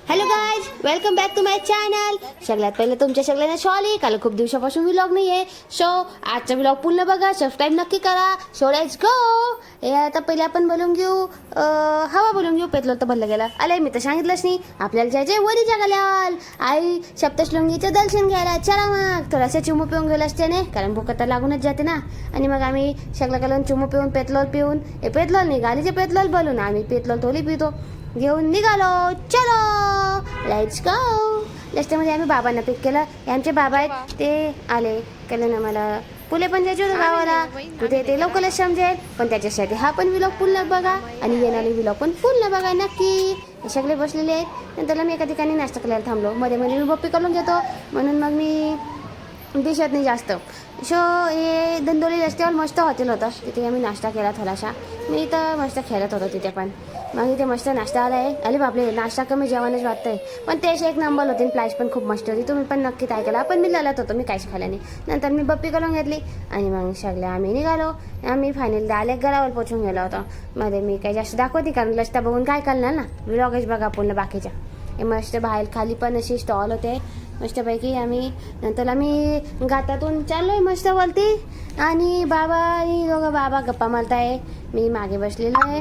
Hello guys, welcome back to my channel. सगळ्यात पहिले तुमच्या सगळ्यांना सॉरी, काल खूप दिवसापासून व्लॉग नाही आहे. सो आजचा व्लॉग पूर्ण बघा, सबस्क्राईब नक्की करा. सो लेट्स गो. हे आता पहिले आपण बोलून घेऊ, हवा बोलून घेऊ. पेट्रोल तर भरलं गेला. अरे मी तर सांगितलंच नाही, आपल्याला जायचंय वरी जगाल्याल आई सप्तशृंगीचं दर्शन घ्यायला. चला मग थोडासा चिमू पिऊन गेलो असते ना, कारण भूक तर लागूनच जाते ना. आणि मग आम्ही सगळं करून चिमू पिऊन पेट्रोल नाही गाडीचे पेट्रोल बोलून आम्ही पेट्रोल थोडी पितो घेऊन निघालो. चलो लेट्स गो. रस्त्यामध्ये आम्ही बाबांना पिक केलं. आमचे बाबा आहेत, ते आले केलं ना. मला पुले पण जायचे होतं गावाला, कुठे ते लवकरच समजेल. पण त्याच्यासाठी हा पण विलॉग पुन्हा बघा आणि येणारे विलॉग पण पुन्हा बघा नक्की. सगळे बसलेले आहेत. नंतर मी एका ठिकाणी नाश्ता करायला थांबलो. मध्ये मध्ये मी बप्पी करून घेतो, म्हणून मग मी दिसत नाही जास्त. सो हे दंदोली रस्त्यावर मस्त हॉटेल होतं, तिथे आम्ही नाश्ता केला थोडासा. मी तर मस्त खेळत होतो तिथे पण. मग इथे मस्त नाश्ता आला आहे. अरे बापरे, नाश्ता कमी जेवणच वाटतंय, पण तेच एक नंबर होती. प्राईस पण खूप मस्त होती. तुम्ही पण नक्की ट्राय केला. पण मी लढत होतो, मी काहीच खाल्लं नाही. नंतर मी बप्पी करून घेतली आणि मग सगळे आम्ही निघालो. आम्ही फायनली डायरेक्ट घरावर पोचून गेलो होतो. मध्ये मी काही जास्त दाखवते, कारण रस्ता बघून काय करणार ना. व्लॉगच बघा पूर्ण बाकीच्या. हे मस्त बाहेर खाली पण अशी स्टॉल होते मस्तपैकी. नंतर आम्ही घाटातून चाललोय मस्त वरती. आणि बाबा गप्पा मारताय, मी मागे बसलेलो आहे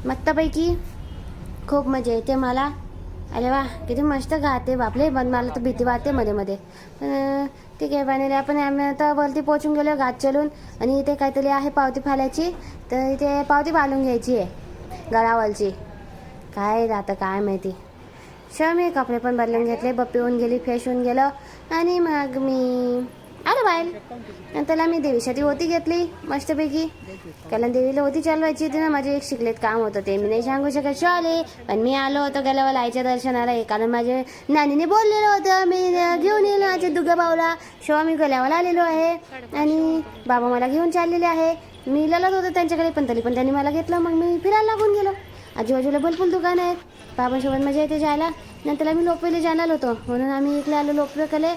मस्तपैकी. खूप मजा येते मला. अरे वा, किती मस्त गाते बापले. पण मला तर भीती वाटते मध्ये मध्ये. पण ठीक आहे, फायनली आम्ही आता वरती पोहोचून गेलो घाट चलून. आणि इथे काहीतरी आहे पावती फालायची, तर इथे पावती फालून घ्यायची आहे गळावरची. काय राहतं काय माहिती. मी कपडे पण बदलून घेतले, बप्पी होऊन गेली, फ्रेश होऊन गेलं. आणि मग मी आलो बाहेर. नंतर मी देवीसाठी ओटी घेतली मस्तपैकी, कारण देवीला ओटी चालवायची होती ना. माझे एक शिकलेत काम होतं, ते मी नाही सांगू शकत शाले. पण मी आलो होतो गेल्यावर आईच्या दर्शनाला, कारण माझ्या नानीने बोललेलं होतं मी घेऊन येईल माझ्या दुर्गा भाऊला. शो मी गेल्यावर आलेलो आहे आणि बाबा मला घेऊन चाललेले आहे. मी लढत होतं त्यांच्याकडे, पण तरी पण त्यांनी मला घेतलं. मग मी फिरायला लागून गेलो. आजूबाजूला भरपूर दुकानं आहेत, बाबांसोबत मजा येते जायला. नंतर आम्ही लोकवेला जाणार होतो, म्हणून आम्ही इकडे आलो लोकवेकडे.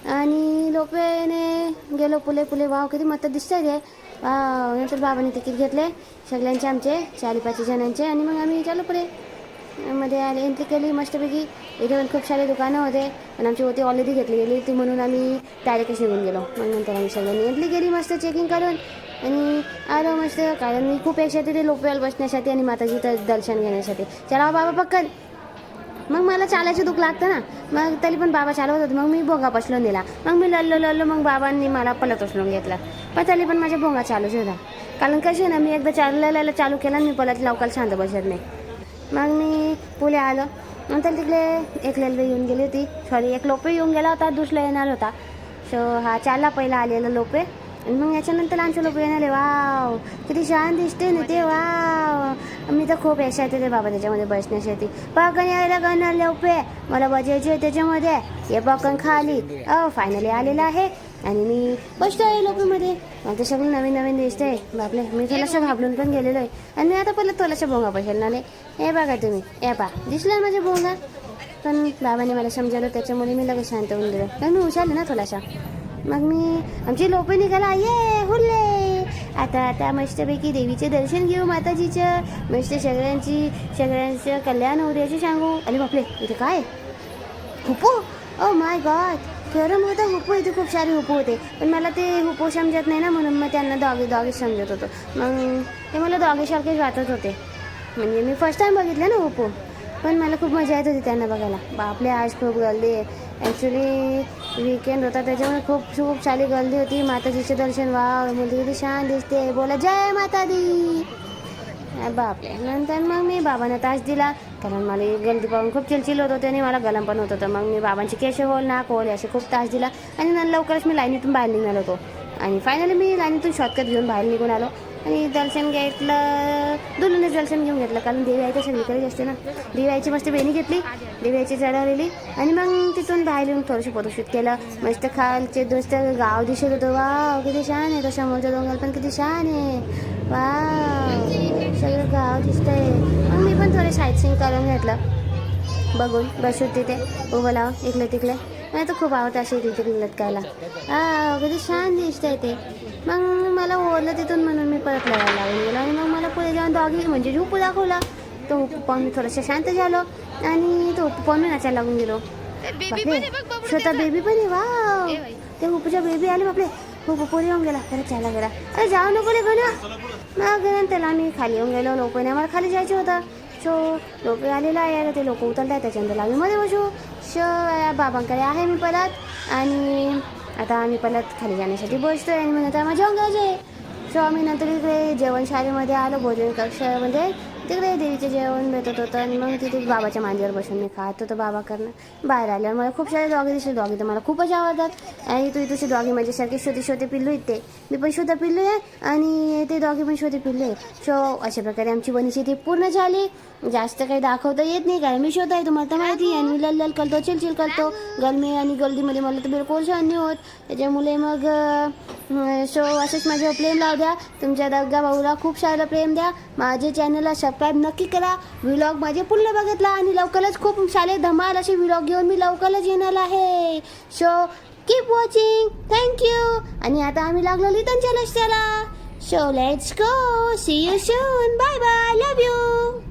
आणि लोकवेने गेलो पुले. वाव किती मस्त दिसतंय ते. वाव. नंतर बाबांनी तिकीट घेतले सगळ्यांचे, आमचे 4-5 जणांचे. आणि मग आम्ही चालू पुढे मध्ये आले, एंट्री केली मस्तपैकी. इथे पण खूप सारे दुकानं होते, पण आमची होती ऑलरेडी घेतली गेली होती, म्हणून आम्ही डायरेक्टच निघून गेलो. मग नंतर आम्ही सगळ्यांनी एंट्री केली मस्त चेकिंग करून आणि आलो मस्त. कारण मी खूप एक्साइटेड आहे लोकवेल बसण्यासाठी आणि माताजीचं दर्शन घेण्यासाठी. चला बाबा पक्कन. मग मला चालायचं दुःख लागतं ना, मग तरी पण बाबा चालवत होते. मग मी भोंगा पसलून दिला. मग मी लढलो. मग बाबांनी मला पलत उचलून घेतला, पण तरी पण माझ्या भोंगा चालूच होता. कारण कसे ना, मी एकदा चाललेला चालू केला आणि मी पलत लवकर शांत बसत नाही. मग मी पुढे आलो. नंतर तिकडे एक रेल्वे येऊन गेली होती, एक लोपे येऊन गेला होता, दुसरा येणार होता. सो हा चालला पहिला आलेला लोपे. आणि मग याच्यानंतर आमचे लोक येणार आहे. वाव किती छान दिसते ना ते. वाव, मी तर खूप एक्साइटेड आहे बाबा त्याच्यामध्ये बसण्यासाठी. पकन यायला करणार लोपे मला बजायचे त्याच्यामध्ये. हे पकन खाली फायनली आलेला आहे आणि मी बसतो आहे लोपेमध्ये. आता सगळं नवीन दिसतंय बापले. मी थोडंसं घाबरून पण गेलेलो आहे. आणि मी आता पहिलं थोडासा भोंगा बसणार आहे. हे बघा तुम्ही, हे पहा दिसला माझा भोंगा. पण बाबाने मला समजावलं, त्याच्यामुळे मी लगेच शांत होऊन गेलो, कारण मी हुशार ना थोडासा. मग मी आमची लोपे निघाला, ये हुल्ले. आता मस्तपैकी देवीचे दर्शन घेऊ माताजीचं. मस्त सगळ्यांचं कल्याण होऊ द्यायचे सांगू. अरे बापले, इथे काय हुपू. ओ माय गॉड, खरं होतं हुपू. इथे खूप सारे हुपू होते, पण मला ते हुपू समजत नाही ना, म्हणून मग त्यांना डॉगी समजत होतं. मग ते मला डॉगीसारखेच वाटत होते. म्हणजे मी फर्स्ट टाइम बघितलं ना हुपू, पण मला खूप मजा येत होती त्यांना बघायला. बापले आज खूप गर्दी आहे. ॲक्च्युली वीकेंड होता, त्याच्यामुळे खूप सारी गर्दी होती. माताजीचे दर्शन. वाव, मुलगी किती छान दिसते. बोला जय माता दी. बापले. नंतर मग मी बाबांना तास दिला, कारण मला गर्दी पाहून खूप चिलचिल होत होते आणि मला गलम पण होत होतं. मग मी बाबांचे केश होल, नाक होल असे खूप तास दिला. आणि नंतर लवकरच मी लाईनीतून बाहेर निघणार होतो. आणि फायनली मी लाईनीतून शॉर्टकट घेऊन बाहेर निघून आलो. आणि दर्शन घेतलं, दुलूनच दर्शन घेऊन घेतलं, कारण देवी आई तर सगळीकडेच असते ना. देवी आईची मस्त बेणी घेतली, देवी आईची चढवलेली. आणि मग तिथून बाहेर येऊन थोडंसं फोटोशूट केलं. मस्त खालचे दोस्त गाव दिसत होतं. वाव किती छान आहे. तो समोरचा डोंगर पण किती छान आहे. वाव, सगळं गाव दिसतंय. मग मी पण थोडे साईट सीन करून घेतलं, बघून बसून तिथे उभं लावून इकडे तिकडे. मला तर खूप आवडतं असे तिथे लटकायला. किती छान दिसतंय ते. मग मला ओरलं तिथून, म्हणून मी परत लढायला लागून गेलो. आणि मग मला पुढे जाऊन डॉगी म्हणजे हुपू दाखवला. तो हुपू पाहून मी थोडंसं शांत झालो. आणि तो पण नाचायला लागून गेलो. बापरे, स्वतः बेबी पण आहे. वाव, ते हुपूच्या बेबी आले. बापरे, हुपू पोरी येऊन गेला. अरे चायला गेला. अरे जाऊ नको रे गण्या. मग त्याला आम्ही खाली येऊन गेलो. लोकांनी आम्हाला खाली जायचं होतं. सो लोक आलेला आहे. ते लोक उतरत आहे, त्याच्यानंतर आम्ही मध्ये बसू. सो बाबांकडे आहे मी परत, आणि आता आम्ही परत खाली जाण्यासाठी बसतोय. आणि मग नंतर माझ्या घ्यायचे. सो आम्ही नंतर इकडे जेवणशाळेमध्ये आलो, भोजन कक्षामध्ये. तिकडे देवीचं जेवण भेटत होतं, आणि मग तिथे बाबाच्या मांडीवर बसून मी खात होतो. बाबा करणं बाहेर आल्यावर मला खूप सारे डॉगी दिसले. डॉगी तर मला खूपच आवडतात. आणि तुझी डॉगी माझ्यासारखे छोटे पिल्लू आहेत. ते मी पण शोधा पिल्लू आहे, आणि ते डॉगी पण छोटे पिल्लू आहे. सो अशा प्रकारे आमची वनीची ती पूर्ण झाली. जास्त काही दाखवता येत नाही, कारण मी शोध आहे, तुम्हाला तर माहिती आहे. आणि मी लल करतो, चिलचिल करतो. गरमी आणि गर्दीमध्ये मला तर बिलकुल सहन नाही होत. त्याच्यामुळे मग सो असंच माझ्यावर प्रेम लावू द्या. तुमच्या दग्गा भाऊला खूप सारं प्रेम द्या. माझ्या चॅनलला सबस्क्राईब नक्की करा. व्लॉग माझे पुन्हा बघितला, आणि लवकरच खूप सारे धमाल असे व्लॉग घेऊन मी लवकरच येणार आहे. So keep watching. थँक्यू. आणि आता आम्ही लागलो लिटनच्या रस्त्याला. So let's go. See you soon. Bye bye. Love you.